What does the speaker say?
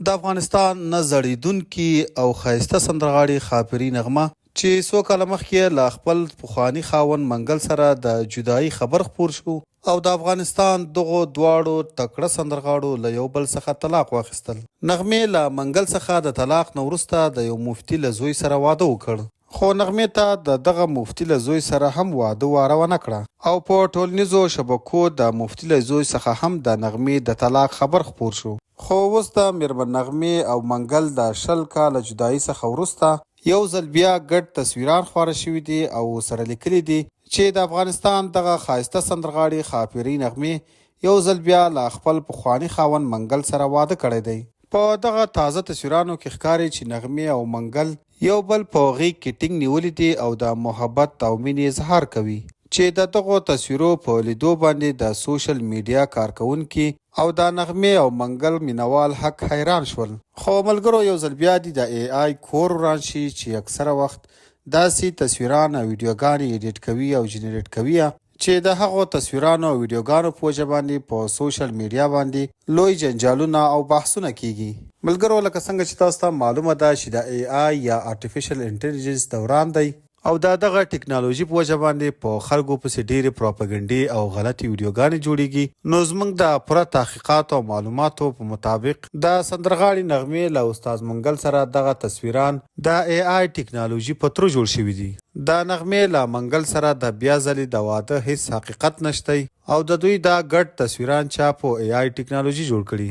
د افغانستان نه زړېدونکي او ښایسته سندرغاړې ښاپري نغمه چې څو کاله مخکې له خپل پخواني خاوند منګل سره د جدایي خبر خپور شو او د افغانستان دغو دواړو تکړه سندرغاړو له یو بل څخه طلاق واخیستل. نغمې له منګل څخه د طلاق نه وروسته د یو مفتي له زوی سره واده وکړ، خو نغمې ته د دغه مفتي له زوی سره هم واده واره ونه کړه او په ټولنیزو شبکو د مفتي له زوی څخه هم د نغمې د طلاق خبر خپور شو. خو اوس د میرمن نغمې او منګل د 20 کاله جدایي څخه وروسته یو ځل بیا ګډ تصویران خپاره شوي دي او سره لیکلي دي چې د افغانستان دغه ښایسته سندرغاړې ښاپري نغمې یو ځل بیا له خپل پخواني خاوند منګل سره واده کړی دی. په دغه تازه تصویرانو کې ښکاري چې نغمې او منګل یو بل په غېږ کې ټینګ نیولي دي او د محبت او مینې اظهار کوي چې د دغو تصویرو په لیدو باندې د سوشل میډیا کارکونکي او د نغمې او منګل مینوال حق حیران شول. خو ملګرو یو ځل بیا دي د ای آی کور وران شي چې اکثره وخت داسې تصویران او ویډیوګانې ایډیټ کوي او جنریټ کوي چې د هغو تصویرانو او ویډیوګانو په وجه باندې په سوشل میډیا باندې لوی جنجالونه او بحثونه کیږي. ملګرو لکه څنګه چې تاسو ته معلومه ده چې د ای آی یا آرټیفیشل انټیلیجنس دوران دی او دغه ټکنالوژي په وجه باندې په خلکو پسې ډېرې پروپاګنډې او غلطې ویډیوګانې جوړیږي. نو زموږ د پوره تحقیقات او معلوماتو په مطابق د سندرغاړې نغمې له استاد منګل سره دغه تصویران د ای آی ټکنالوژي په ترو جوړ شوي دي. د نغمې له منګل سره د بیا ځلې د واده هیڅ حقیقت نشته او د دوی دا ګډ تصویران چا په ای آی ټکنالوژي جوړ کړي.